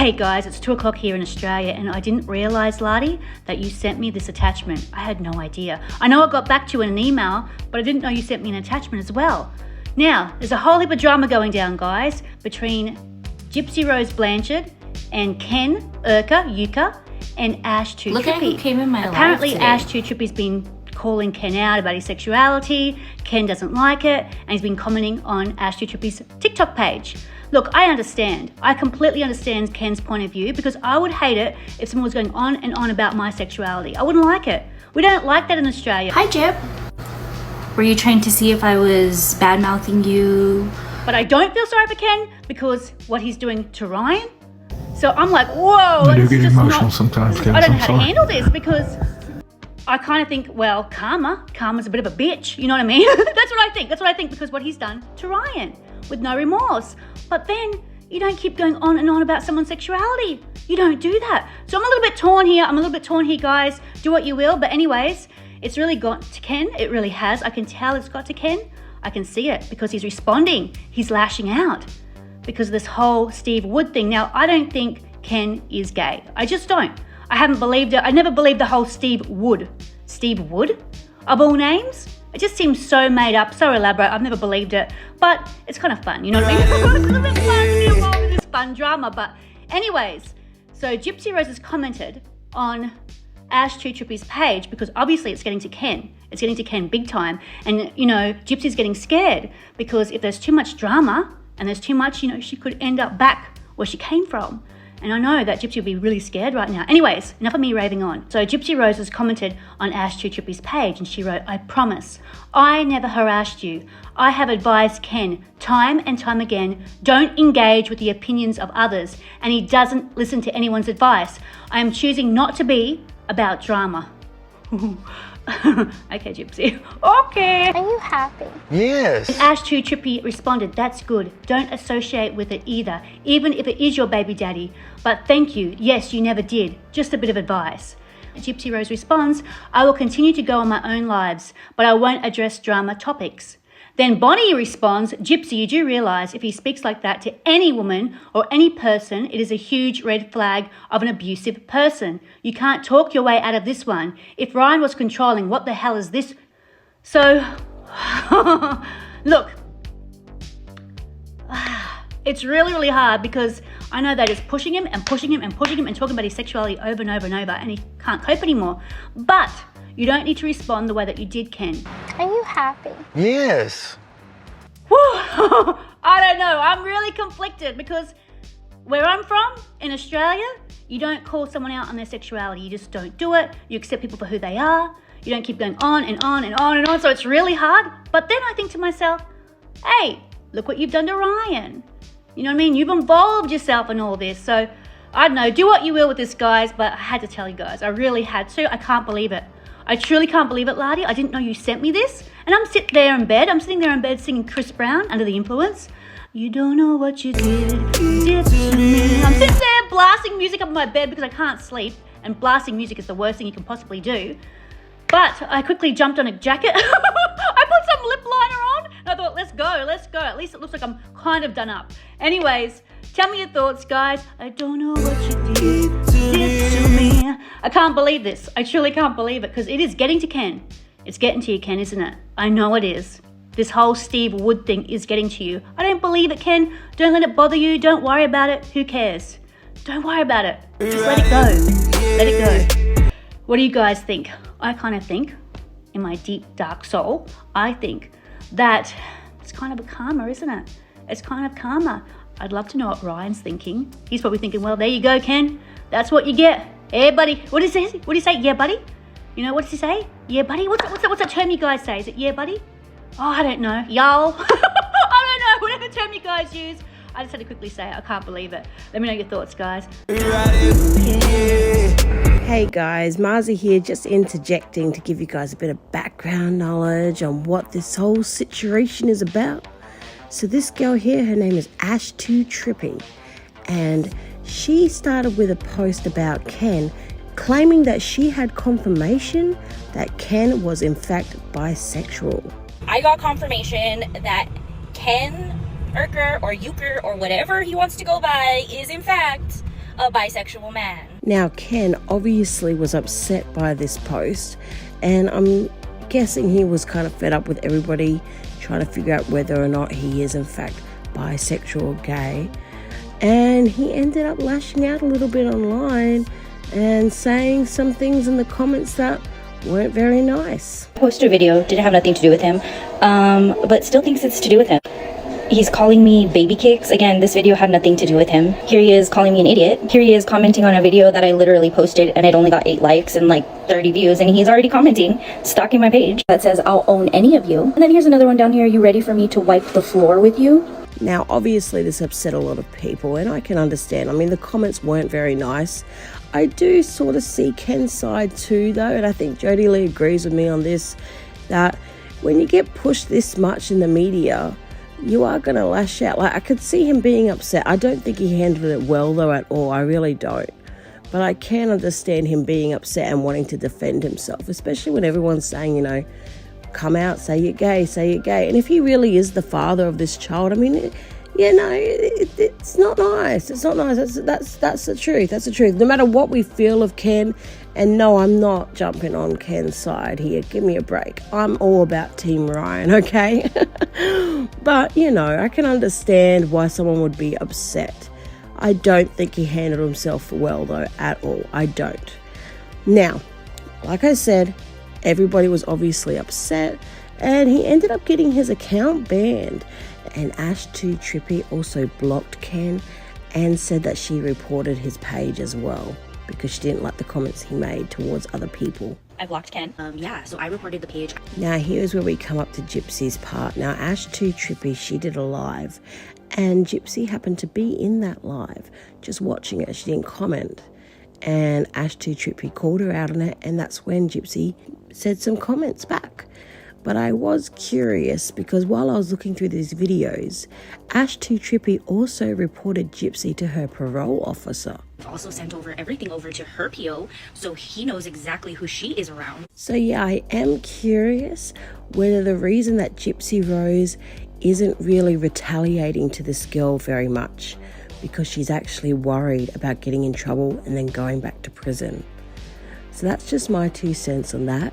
Hey guys, it's 2 o'clock here in Australia and I didn't realise, Lardy, that you sent me this attachment. I had no idea. I know I got back to you in an email, but I didn't know you sent me an attachment as well. Now, there's a whole heap of drama going down, guys, between Gypsy Rose Blanchard and Ken Urker, and Ash 2 Look at who came in my life Apparently, today. Ash 2 Trippy's been calling Ken out about his sexuality. Ken doesn't like it, and he's been commenting on Ash 2 Trippy's TikTok page. Look, I understand. I completely understand Ken's point of view because I would hate it if someone was going on and on about my sexuality. I wouldn't like it. We don't like that in Australia. Hi, Jip. Were you trying to see if I was bad-mouthing you? But I don't feel sorry for Ken because what he's doing to Ryan. So I'm like, whoa. I do get emotional sometimes, Ken. I don't know how to handle this because I kind of think, well, Karma's a bit of a bitch. You know what I mean? That's what I think because what he's done to Ryan with no remorse. But then you don't keep going on and on about someone's sexuality. You don't do that. So I'm a little bit torn here, guys. Do what you will. But anyways, it's really got to Ken. It really has. I can tell it's got to Ken. I can see it because he's responding. He's lashing out because of this whole Steve Wood thing. Now, I don't think Ken is gay. I just don't. I haven't believed it. I never believed the whole Steve Wood of all names. It just seems so made up, so elaborate. I've never believed it, but it's kind of fun, you know what I mean? It's a bit fun to be involved in this fun drama. But anyways, so Gypsy Rose has commented on Ash 2 Trippy's page because obviously it's getting to Ken. It's getting to Ken big time. And, you know, Gypsy's getting scared because if there's too much drama and there's too much, you know, she could end up back where she came from. And I know that Gypsy will be really scared right now. Anyways, enough of me raving on. So Gypsy Rose has commented on Ash 2 Trippy's page and she wrote, I promise, I never harassed you. I have advised Ken time and time again, don't engage with the opinions of others. And he doesn't listen to anyone's advice. I am choosing not to be about drama. Okay, Gypsy. Okay. Are you happy? Yes. Ash 2 Trippy responded, that's good. Don't associate with it either, even if it is your baby daddy. But thank you. Yes, you never did. Just a bit of advice. Gypsy Rose responds, I will continue to go on my own lives, but I won't address drama topics. Then Bonnie responds, Gypsy, you do realise if he speaks like that to any woman or any person, it is a huge red flag of an abusive person. You can't talk your way out of this one. If Ryan was controlling, what the hell is this? So, look, it's really, really hard because I know that it's pushing him and talking about his sexuality over and over and over and he can't cope anymore. But you don't need to respond the way that you did, Ken. Are you happy? Yes. Whew. I don't know. I'm really conflicted because where I'm from, in Australia, you don't call someone out on their sexuality. You just don't do it. You accept people for who they are. You don't keep going on and on and on and on. So it's really hard. But then I think to myself, hey, look what you've done to Ryan. You know what I mean? You've involved yourself in all this. So I don't know. Do what you will with this, guys. But I had to tell you guys. I really had to. I can't believe it. I truly can't believe it, Lardy. I didn't know you sent me this. And I'm sitting there in bed singing Chris Brown, Under the Influence. You don't know what you did to me. I'm sitting there blasting music up in my bed because I can't sleep. And blasting music is the worst thing you can possibly do. But I quickly jumped on a jacket. I put some lip liner on. And I thought, let's go. At least it looks like I'm kind of done up. Anyways, tell me your thoughts, guys. I don't know what you did to me. I can't believe this. I truly can't believe it because it is getting to Ken. It's getting to you, Ken, isn't it? I know it is. This whole Steve Wood thing is getting to you. I don't believe it, Ken. Don't let it bother you. Don't worry about it. Who cares? Don't worry about it. Just let it go. Let it go. What do you guys think? I kind of think, in my deep, dark soul, I think that it's kind of a karma, isn't it? It's kind of karma. I'd love to know what Ryan's thinking. He's probably thinking, well, there you go, Ken. That's what you get. Hey, buddy. What does he say? Yeah, buddy? You know, what does he say? Yeah, buddy? What's that term you guys say? Is it yeah, buddy? Oh, I don't know. Y'all. I don't know. Whatever term you guys use. I just had to quickly say it. I can't believe it. Let me know your thoughts, guys. Hey guys, Marzi here, just interjecting to give you guys a bit of background knowledge on what this whole situation is about. So this girl here, her name is Ash 2 Trippy, and she started with a post about Ken, claiming that she had confirmation that Ken was in fact bisexual. I got confirmation that Ken Urker or Urker or whatever he wants to go by is in fact a bisexual man. Now, Ken obviously was upset by this post, and I'm guessing he was kind of fed up with everybody trying to figure out whether or not he is in fact bisexual or gay. And he ended up lashing out a little bit online and saying some things in the comments that weren't very nice. Posted a video, didn't have nothing to do with him, but still thinks it's to do with him. He's calling me baby kicks. Again, this video had nothing to do with him. Here he is calling me an idiot. Here he is commenting on a video that I literally posted and it only got 8 likes and like 30 views, and he's already commenting, stalking my page, that says, I'll own any of you. And then here's another one down here, you ready for me to wipe the floor with you? Now, obviously this upset a lot of people, and I can understand. I mean, the comments weren't very nice. I do sort of see Ken's side too, though, and I think Jodie Lee agrees with me on this, that when you get pushed this much in the media, you are going to lash out. Like, I could see him being upset. I don't think he handled it well, though, at all. I really don't. But I can understand him being upset and wanting to defend himself, especially when everyone's saying, you know, come out, say you're gay, say you're gay. And if he really is the father of this child, I mean, it's not nice. It's not nice. That's the truth. That's the truth. No matter what we feel of Ken, and no, I'm not jumping on Ken's side here. Give me a break. I'm all about Team Ryan, okay? But, you know, I can understand why someone would be upset. I don't think he handled himself well, though, at all. I don't. Now, like I said, everybody was obviously upset, and he ended up getting his account banned. And Ash2Trippy also blocked Ken and said that she reported his page as well because she didn't like the comments he made towards other people. I blocked Ken. So I reported the page. Now here's where we come up to Gypsy's part. Now Ash2Trippy, she did a live, and Gypsy happened to be in that live, just watching it. She didn't comment. And Ash2Trippy called her out on it, and that's when Gypsy said some comments back. But I was curious because while I was looking through these videos, Ash2Trippy also reported Gypsy to her parole officer. Also sent over everything over to her PO, so he knows exactly who she is around. So yeah, I am curious whether the reason that Gypsy Rose isn't really retaliating to this girl very much because she's actually worried about getting in trouble and then going back to prison. So that's just my 2 cents on that.